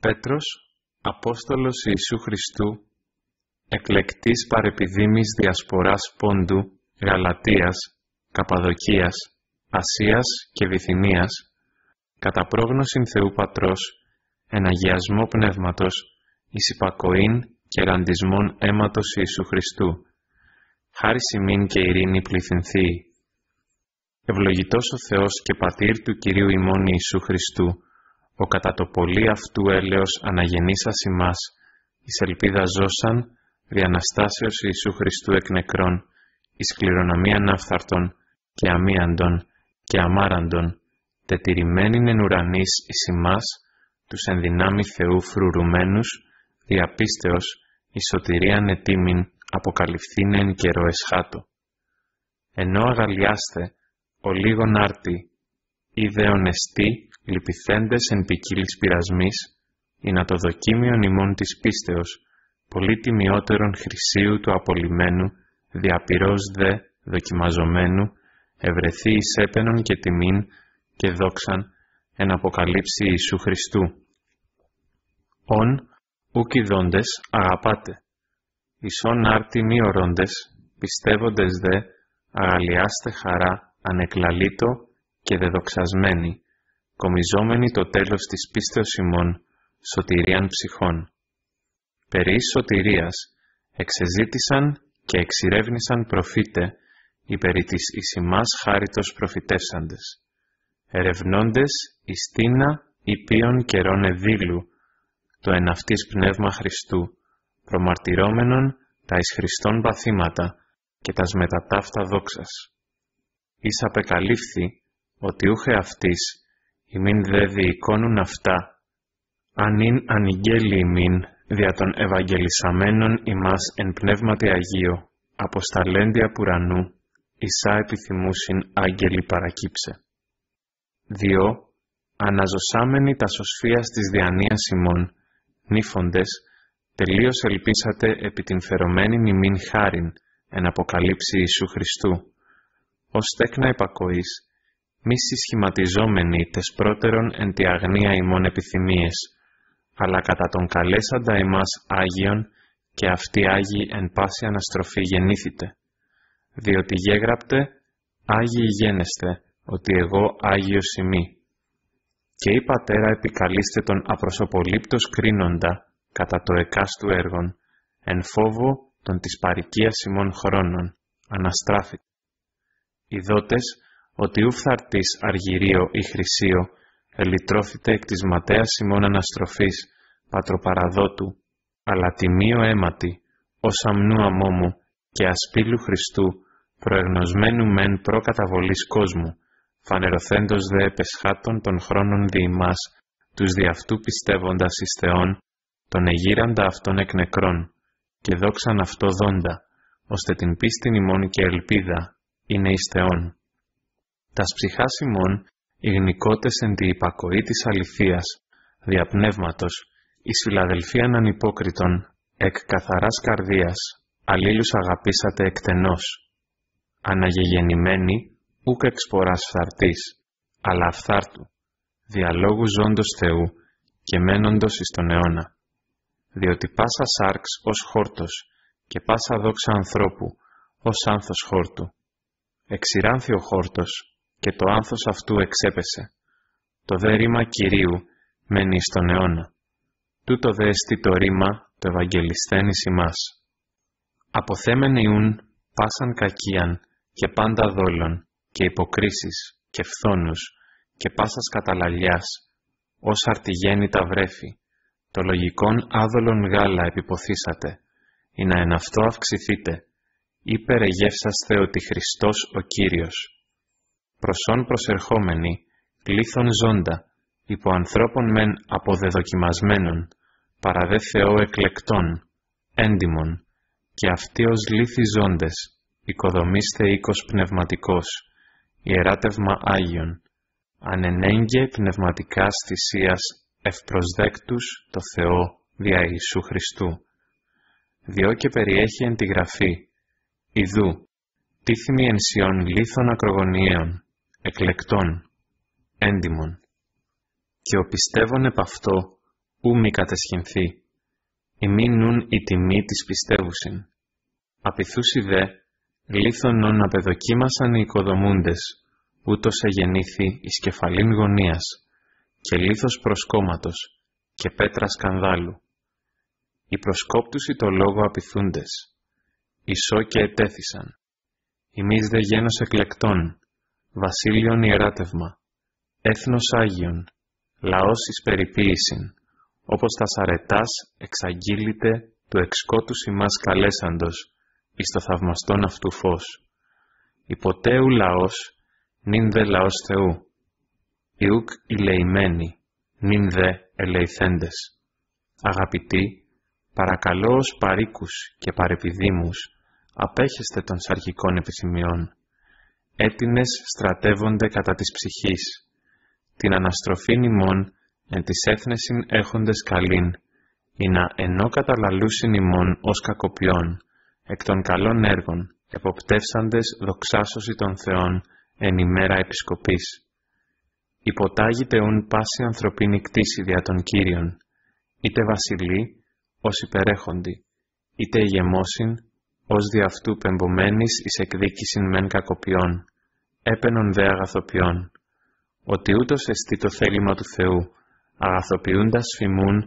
Πέτρος, Απόστολος Ιησού Χριστού, εκλεκτής παρεπιδήμης διασποράς Πόντου, Γαλατίας, Καπαδοκίας, Ασίας και Βυθινίας, κατά πρόγνωσιν Θεού Πατρός, εν αγιασμό πνεύματος, εις υπακοήν και ραντισμόν αίματος Ιησού Χριστού, χάρις ημίν και ειρήνη πληθυνθείη. Ευλογητός ο Θεός και Πατήρ του Κυρίου ημών Ιησού Χριστού, ο κατά το πολύ αυτού έλεος αναγεννήσας ημάς, εις ελπίδα ζώσαν, δι' Αναστάσεως Ιησού Χριστού εκ νεκρών, εις κληρονομίαν άφθαρτον και αμίαντον και αμάραντον, τετηρημένην εν ουρανής εις ημάς, τους εν δυνάμει Θεού φρουρουμένους, διαπίστεως εις σωτηρίαν ετήμην αποκαλυφθήνε εν καιρό εσχάτω. Ενώ αγαλιάστε, ο λίγον άρτη, ιδεον εστί, λυπηθέντες εν ποικίλης πειρασμής, ή να το δοκίμιον ημών της πίστεως, πολύ τιμιότερον χρυσίου του απολυμένου, διαπυρός δε δοκιμαζομένου, ευρεθεί εις έπαινον και τιμήν και δόξαν εν αποκαλύψει Ιησού Χριστού. Ον, ουκ ειδώντες, αγαπάτε. Ισόν άρτη μη ορώντες, πιστεύοντες δε, αγαλιάστε χαρά, ανεκλαλήτω και δεδοξασμένοι, κομιζόμενοι το τέλος της πίστεως ημών, σωτηρίαν ψυχών. Περί σωτηρίας εξεζήτησαν και εξηρεύνησαν προφήτε, υπερί της εις ημάς χάριτος προφητεύσαντες, ερευνώντες εις τίνα υπείων καιρών εδήλου, το εν αυτής πνεύμα Χριστού, προμαρτυρόμενον τα εις Χριστόν παθήματα και τας μετά ταύτα δόξας. Εις απεκαλύφθη ότι ούχε αυτής, ημίν δε διεικόνουν αυτά, αν ειν ανηγγέλει ημίν δια των ευαγγελισαμένων ημάς εν πνεύματι Αγίο, αποσταλέντια απ' ουρανού, εισά επιθυμούσιν άγγελοι παρακύψε. Διό, αναζωσάμενοι τα σωσφίας της διανοίας ημών, νύφοντες, τελείως ελπίσατε επί την φερωμένην ημίν χάριν, εν αποκαλύψει Ιησού Χριστού, ως τέκνα υπακοής, μη συσχηματιζόμενοι τες πρώτερον εν τη αγνία ημών επιθυμίες, αλλά κατά τον καλέσαντα εμάς Άγιον και αυτοί Άγιοι εν πάση αναστροφή γεννήθητε. Διότι γέγραπτε, Άγιοι γένεστε, ότι εγώ Άγιος ημί. Και η Πατέρα επικαλείστε τον απροσωπολήπτος κρίνοντα, κατά το εκάστου έργον, εν φόβο των της παροικίας ημών χρόνων, αναστράφητε. Ιδότες, ότι ουφθαρτής αργυρίο ή χρυσίο, ελυτρώθητε εκ της ματέας ημών αναστροφής, πατροπαραδότου, αλλά τιμίο αίματι, ως αμνού αμόμου και ασπίλου Χριστού, προεγνωσμένου μεν προκαταβολής κόσμου, φανερωθέντος δε επεσχάτων των χρόνων δι' ημάς, τους δι' αυτού πιστεύοντας εις Θεόν, τον εγείραντα αυτόν εκ νεκρών, και δόξαν αυτό δόντα, ώστε την πίστην ημών και ελπίδα είναι εις Θεόν. Τας ψυχάς ημών, οι γνικότες εν τη υπακοή της αληθείας, δια πνεύματος, εις φιλαδελφίαν ανυπόκριτον, εκ καθαράς καρδίας, αλλήλους αγαπήσατε εκτενώς, αναγεγεννημένοι, ούκ εξ ποράς φθαρτής, αλλά αφθάρτου, διαλόγου ζώντος Θεού και μένοντος εις τον αιώνα. Διότι πάσα σάρξ ως χόρτος και πάσα δόξα ανθρώπου ως άνθος χόρτου. Εξηράνθη ο χόρτος και το άνθος αυτού εξέπεσε. Το δε ρήμα Κυρίου μένει εις τον αιώνα. Τούτο δε εστί το ρήμα το Ευαγγελισθέν εις ημάς. Αποθέμενοι ούν πάσαν κακίαν και πάντα δόλων και υποκρίσεις και φθόνους και πάσας καταλαλιάς, ως αρτιγέννητα βρέφη, το λογικόν άδολον γάλα επιποθήσατε, ή να εν αυτό αυξηθείτε, ή περαιγεύσαστε ότι Χριστός ο Κύριος. Προσών προσερχόμενοι, λίθον ζώντα, υπό ανθρώπων μεν αποδεδοκιμασμένων, παρά δε Θεό εκλεκτών, έντιμων, και αυτοί ως λίθοι ζώντες, οικοδομήστε οίκος πνευματικός, ιεράτευμα Άγιον, ανενέγγε πνευματικάς θυσίας ευπροσδέκτους το Θεό δια Ιησού Χριστού. Διό και περιέχει εν τη γραφή, ιδού, τίθιμοι εν σιών λίθων ακρογωνιαίων, εκλεκτών, έντιμων. Και ο πιστεύων επ' αυτό, ου μη κατεσχυνθεί, ημίνουν η τιμή της πιστεύουσιν. Απειθούσι δε, λίθωνον απεδοκίμασαν οι οικοδομούντες, ούτως εγεννήθη εις κεφαλήν γωνίας, και λίθος προσκόμματος, και πέτρα σκανδάλου. Οι προσκόπτουσι το λόγο απειθούντες, ισό και ετέθησαν. Ημείς δε γένος εκλεκτών, βασίλειον ιεράτευμα, έθνος Άγιον, λαός εις περιποίησιν, όπως τα σαρετάς εξαγγείλητε του εξκότους ημάς καλέσαντος, εις το θαυμαστόν αυτού φως. Υποτέου λαός, νυν δε λαός Θεού, ιούκ ηλεημένοι, νυν δε ελεηθέντες. Αγαπητοί, παρακαλώ ως παροίκους και παρεπιδήμους, απέχεστε των σαρκικών επιθυμιών. Έτινες στρατεύονται κατά της ψυχής, την αναστροφήν ημών εν της έθνεσιν έχοντες καλήν, ή να ενώ καταλαλούσιν ημών ως κακοποιών, εκ των καλών έργων, εποπτεύσαντες δοξάσωση των Θεών εν ημέρα επισκοπής. Υποτάγεται ουν πάση ανθρωπίνη κτήση δια των Κύριων, είτε βασιλεί, ως υπερέχοντι, είτε ηγεμόσιν, ως δι' αυτού πεμπομένης εις εκδίκησιν μεν κακοποιών, έπαινον δε αγαθοποιών, ότι ούτως εστί το θέλημα του Θεού, αγαθοποιούντας φημούν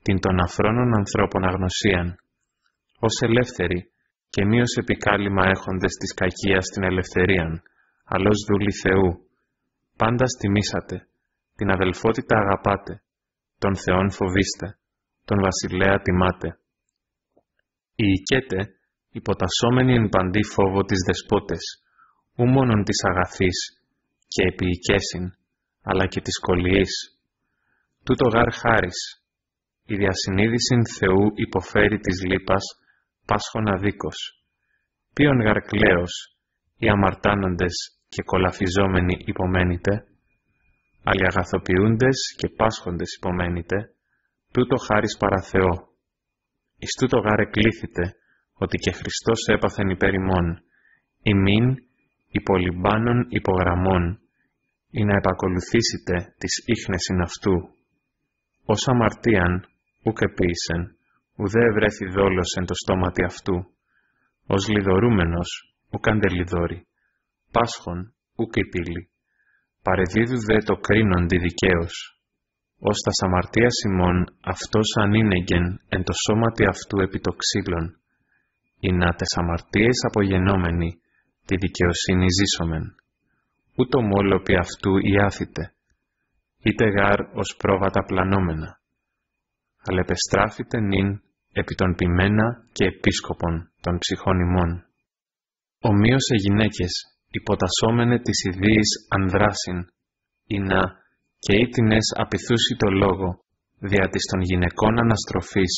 την των αφρόνων ανθρώπων αγνωσίαν, ως ελεύθεροι και μη ως επικάλυμα έχοντες της κακίας την ελευθερίαν, αλλώς δούλοι Θεού. Πάντα τιμήσατε, την αδελφότητα αγαπάτε, τον Θεόν φοβήστε, τον βασιλέα τιμάτε. Οι οικέτε, υποτασσόμενοι εν παντή φόβο της δεσπότες, ου μόνον της αγαθής και επιοικέσιν, αλλά και της κολλιής. Τούτο γάρ χάρις, η διασυνείδησιν Θεού υποφέρει της λύπας, πάσχων αδίκως. Ποιον γάρ κλαίος, οι αμαρτάνοντες και κολαφιζόμενοι υπομένητε, άλλοι αγαθοποιούντες και πάσχοντες υπομένητε, τούτο χάρις παρά Θεό. Εις τούτο γάρ εκλήθητε, ότι και Χριστός έπαθεν υπέρ ημών, ημίν υπολυμπάνων υπογραμμών, ή να επακολουθήσετε της ίχνεσιν αυτού. Ως αμαρτίαν, ουκ επίησεν, ουδέ ευρέθη δόλος εν το στόματι αυτού. Ως λιδωρούμενος, ουκ αντελιδώρη, πάσχων, ουκ υπήλη. Παρεδίδου δε το κρίνοντι δικαίως. Ως τας αμαρτίας ημών, αυτός ανήνεγεν εν το σώματι αυτού επί το ξύλον, ή να τες αμαρτίες απογενόμενοι, τη δικαιοσύνη ζήσομεν. Ούτω μόλοπι αυτού ιάθητε, είτε γάρ ως πρόβατα πλανόμενα. Αλλά επεστράφητε νυν επί των ποιμένα και επίσκοπων των ψυχών ημών. Ομοίως οι γυναίκες υποτασσόμενε της ιδίης ανδράσιν, ή να και ήτινες απειθούσι το λόγο, δια της των γυναικών αναστροφής,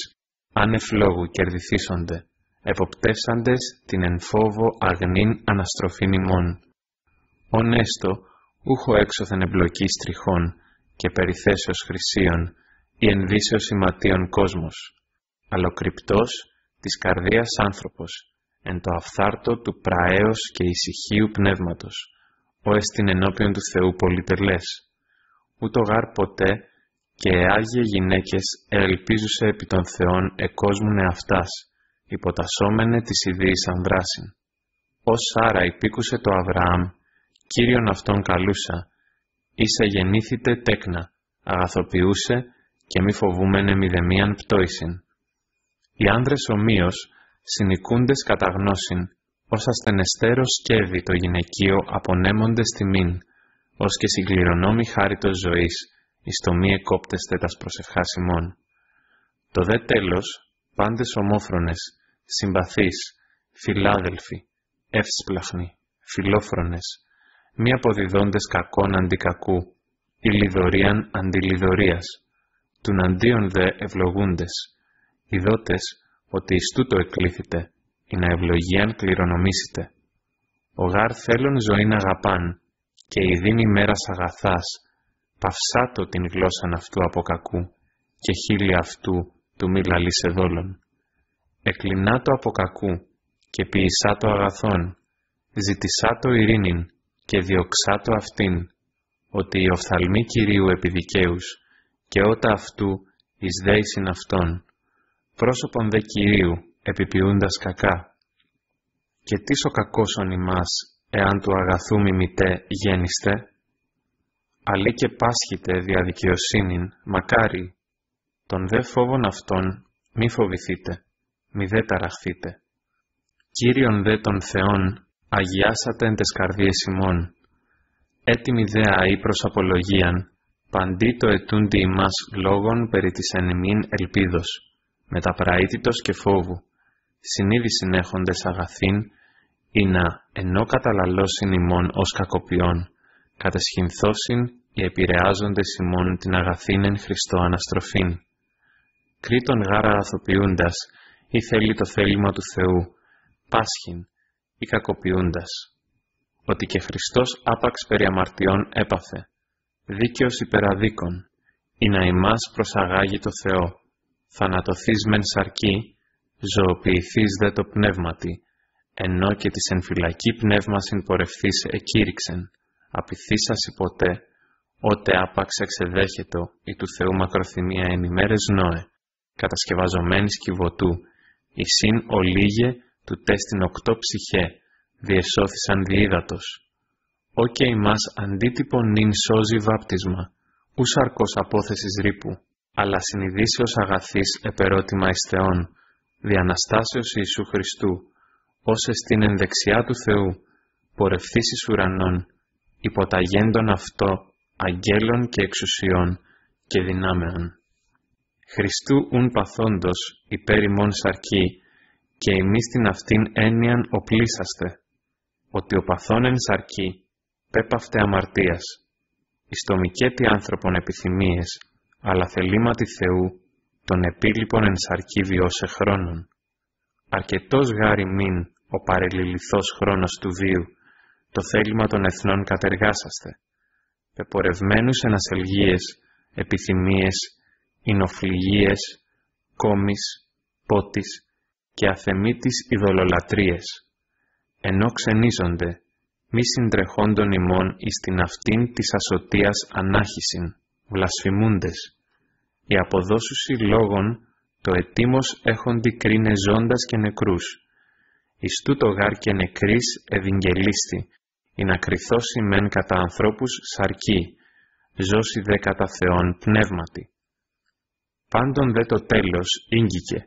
άνευ λόγου κερδιθήσονται, εποπτεύσαντες την εν φόβο αγνήν αναστροφήν ημών. Ον έστω, ούχο έξωθεν εμπλοκής τριχών και περιθέσεως χρυσίων ή ενδύσεως ηματίων κόσμος, αλλά κρυπτός της καρδίας άνθρωπος, εν το αφθάρτο του πραέως και ησυχίου πνεύματος, ο εστιν ενώπιον του Θεού πολυτελές. Ούτω γάρ ποτέ και άγιε γυναίκες ελπίζουσε επί των Θεών εκόσμουν εαυτάς, υποτασσόμενε της ιδίης ανδράσιν. Ως Σάρα υπήκουσε το Αβραάμ, Κύριον αυτόν καλούσα, ίσα γεννήθητε τέκνα, αγαθοποιούσε και μη φοβούμενε μηδεμίαν πτώησιν. Οι άνδρες ομοίως, συνοικούντες κατά γνώσιν, ως ασθενεστέρο σκεύη το γυναικείο απονέμοντες τιμήν, ως και συγκληρονόμοι χάριτος ζωής, εις το μη εκόπτεστε τας προσευχάς ημών. Το δε τέλος, πάντες ομόφρονες, συμπαθείς, φιλάδελφοι, εύσπλαχνοι, φιλόφρονες, μη αποδιδόντες κακόν αντί κακού, ή λιδωρίαν αντί λιδωρίας, τουν αντίον δε ευλογούντες, ειδότες ότι εις τούτο εκλήθητε, ή να ευλογίαν κληρονομήσετε. Ο γάρ θέλων ζωήν αγαπάν, και ειδήν ημέρας αγαθάς, παυσάτο την γλώσσαν αυτού από κακού, και χείλη αυτού του μη λαλήσε δόλων. Εκλεινάτο από κακού, και ποιησάτο αγαθών, ζητησάτο ειρήνην, και διωξάτο αυτήν, ότι οι οφθαλμοί Κυρίου επί δικαίους, και ότα αυτού εις δέησιν αυτόν, πρόσωπον δε Κυρίου, επιποιούντας κακά. Και τίς ο κακόσον ημάς, εάν του αγαθού μιμητέ γέννηστε, αλλή και πάσχητε δια δικαιοσύνην, μακάρι, τον δε φόβον αυτόν μη φοβηθείτε, μη δε ταραχθείτε. Κύριον δε των Θεών, αγιάσατε εν τες καρδίες ημών, έτοιμοι δε αεί προς απολογίαν, παντί το ετούντι ημάς λόγων περί της εν ημίν ελπίδος, μεταπραήτητος και φόβου, συνείδησιν έχοντες αγαθήν, ή να ενώ καταλαλώσιν ημών ως κακοποιών, κατεσχυνθώσιν οι επηρεάζοντες ημών την αγαθήν εν Χριστώ αναστροφήν. Κρήτον γάρα αγαθοποιούντας, ή θέλει το θέλημα του Θεού, πάσχην ή κακοποιούντας, ότι και Χριστός άπαξ περί αμαρτιών έπαθε, δίκαιος υπεραδίκων, ή να ημάς προσαγάγει το Θεό, θανατωθείς μεν σαρκή, ζωοποιηθείς δε το πνεύματι, ενώ και της εν φυλακή πνεύμασιν πορευθείς εκήρυξεν, απειθήσασι ποτέ, ότε άπαξ εξεδέχετο ή του Θεού μακροθυμία εν ημέρες Νόε, κατασκευαζομένης κυβωτού, η συν ολίγε του τέστην 8 ψυχέ, διεσώθησαν διύδατος. Όκε ημάς αντίτυπον νυν σώζει βάπτισμα, ου σαρκός απόθεσης ρήπου, αλλά συνειδήσεως αγαθής επερώτημα εις Θεόν, διαναστάσεως Ιησού Χριστού, ως εστίν εν δεξιά του Θεού, πορευθείς εις ουρανών, υποταγέντον αυτό αγγέλων και εξουσιών και δυνάμεων. Χριστού ουν παθόντος υπέρ ημών σαρκή, και εμείς την αυτήν έννοιαν οπλίσαστε, ότι ο παθών εν σαρκή πέπαυτε αμαρτίας, εις το μικέτι άνθρωπον επιθυμίες, αλλά θελήματι Θεού, τον επίλοιπον εν σαρκή βιώσε χρόνων. Αρκετός γάρι μην ο παρελιληθός χρόνος του βίου, το θέλημα των εθνών κατεργάσαστε, πεπορευμένους εν ασελγίες, επιθυμίες, εινοφληγίες, κόμης, πότης και αθεμίτης ειδωλολατρίες, ενώ ξενίζονται, μη συντρεχόντων ημών εις την αυτήν της ασωτείας ανάχυσιν, βλασφημούντες, οι αποδώσουσι λόγων το ετήμος έχοντι κρίνε ζώντας και νεκρούς, εις τούτο γάρ και νεκρής ευηγγελίστη, ή να κριθώσει μεν κατά ανθρώπους σαρκή, ζώσει δε κατά Θεόν πνεύματι. Πάντων δε το τέλος ήγγικε,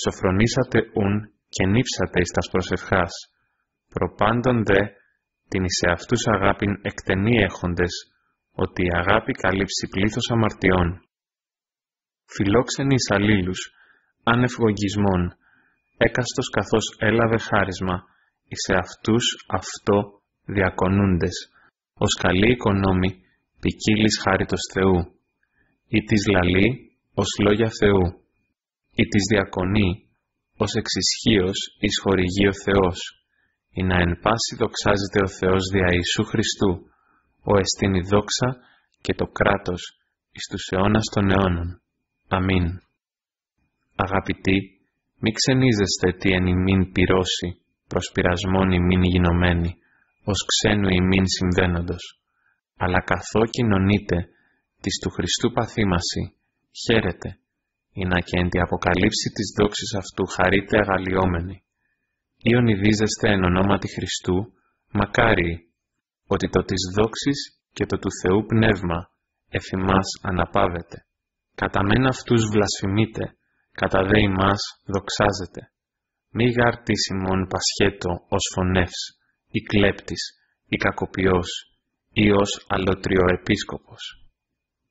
σοφρονήσατε ουν και νύψατε εις τας προσευχάς, προπάντων δε την εις εαυτούς αγάπην εκτενή έχοντες, ότι η αγάπη καλύψει πλήθος αμαρτιών. Φιλόξενοι εις αλλήλους, άνευ γογγισμών, έκαστος καθώς έλαβε χάρισμα, εις εαυτούς αυτό διακονούντες, ως καλή οικονόμη ποικίλης χάριτος Θεού, ή της λαλή ως λόγια Θεού, ή της διακονεί ως εξισχύος εις χορηγεί ο Θεός, ή να εν πάση δοξάζεται ο Θεός δια Ιησού Χριστού, ο εστίν η δόξα και το κράτος εις τους αιώνας των αιώνων. Αμήν. Αγαπητοί, μη ξενίζεστε τι εν ημίν πυρώσει, προς πειρασμόν ημίν γινωμένη, ως ξένου ημίν συμβαίνοντος, αλλά καθώ κοινωνείτε της του Χριστού παθήμαση, χαίρετε, ή να και εν τη αποκαλύψη της δόξης αυτού χαρείτε αγαλιόμενοι. Ιονιδίζεστε εν ονόματι Χριστού, μακάριοι, ότι το της δόξης και το του Θεού πνεύμα εφημάς αναπαύεται. Κατά μεν αυτούς βλασφημείτε, κατά δε ημάς δοξάζετε. Μη γαρτής ημών πασχέτο ως φωνεύς, ή κλέπτης, ή κακοποιός, ή ως αλωτριοεπίσκοπος.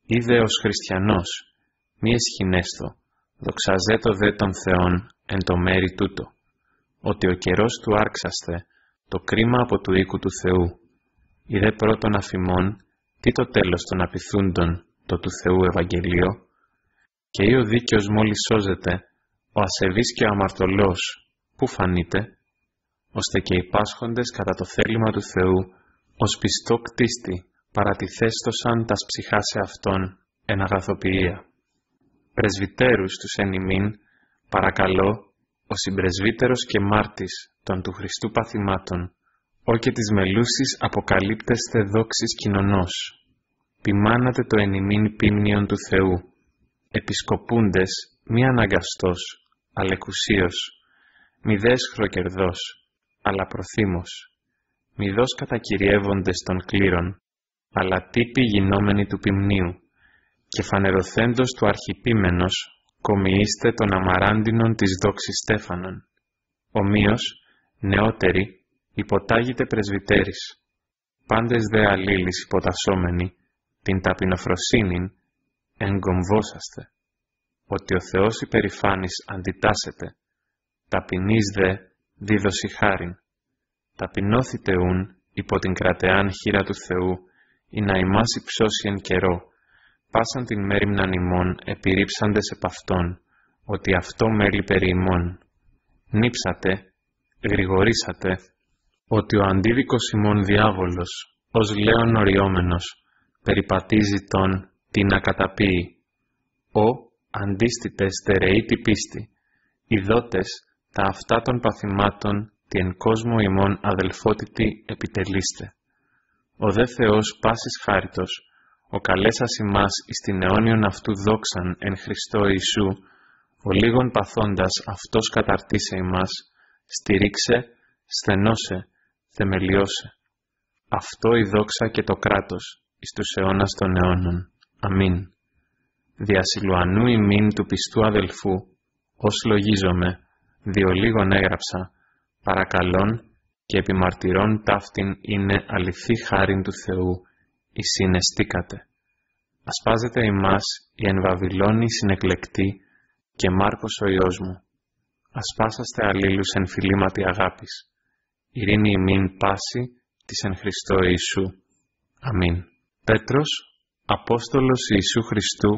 Ή δε ως χριστιανός, μη εσχυνέστο, δοξαζέτο δε των Θεών εν το μέρη τούτο, ότι ο καιρός του άρξαστε, το κρίμα από του οίκου του Θεού. Ή δε πρώτον αφημών, τι το τέλος των απειθούντων, το του Θεού Ευαγγελίο, και ή ο δίκαιος μόλις σώζεται, ο ασεβής και ο αμαρτωλός, πού φανείται, ώστε και οι πάσχοντες κατά το θέλημα του Θεού, ως πιστό κτίστη, παρατηθέστοσαν τας ψυχά σε Αυτόν εν αγαθοποιία. Πρεσβυτέρους τους εν ημίν, παρακαλώ, ο συμπρεσβύτερος και μάρτης των του Χριστού παθημάτων, ό και της μελούσης αποκαλύπτεστε δόξης κοινωνός. Ποιμάνατε το εν ημίν πίμνιον του Θεού, επισκοπούντες μη αναγκαστός, αλλά εκουσίως, μη δέσχρο κερδός, αλλά προθύμος, μη δός κατακυριεύοντες των κλήρων, αλλά τύποι γινόμενοι του ποιμνίου, και φανερωθέντος του αρχιπίμενος, κομιείστε των αμαράντινων της δόξης Στέφανον. Ομοίως, νεότεροι, υποτάγητε πρεσβυτέρης, πάντες δε αλλήλεις υποτασσόμενοι, την ταπεινοφροσύνην εγκομβόσαστε, ότι ο Θεός υπερηφάνης αντιτάσσεται, ταπεινής δε δίδωση χάριν. Ταπεινώθητε ούν υπό την κρατεάν χείρα του Θεού, ή να ημάς υψώσει εν καιρό, πάσαν την μέριμναν ημών επιρρύψαντες επ' αυτόν, ότι αυτό μέλη περί ημών. Νύψατε, γρηγορήσατε, ότι ο αντίδικος ημών διάβολος, ως λέον οριόμενος, περιπατίζει τον την ακαταπίει. Ο αντίστητες στερεήτη πίστη, ειδότες τα αυτά των παθημάτων τι εν κόσμο ημών αδελφότητη επιτελείστε. Ο δε Θεός πάσης χάριτος, ο καλέσας ημάς εις την αιώνιον αυτού δόξαν εν Χριστώ Ιησού, ο λίγων παθώντας αυτός καταρτίσε ημάς, στηρίξε, στενώσε, θεμελιώσε. Αυτό η δόξα και το κράτος εις τους αιώνας των αιώνων. Αμήν. Δια Σιλουανού ημίν του πιστού αδελφού, ως λογίζομαι, διό λίγον έγραψα, παρακαλών και επιμαρτυρών ταύτην είναι αληθή χάριν του Θεού, η συναισθήκατε. Ασπάζεται ημάς η εν Βαβυλώνη συνεκλεκτή και Μάρκος ο Υιός μου. Ασπάσαστε αλλήλους εν φιλήματι αγάπης. Ειρήνη ημίν πάση της εν Χριστώ Ιησού. Αμήν. Πέτρος, Απόστολος Ιησού Χριστού,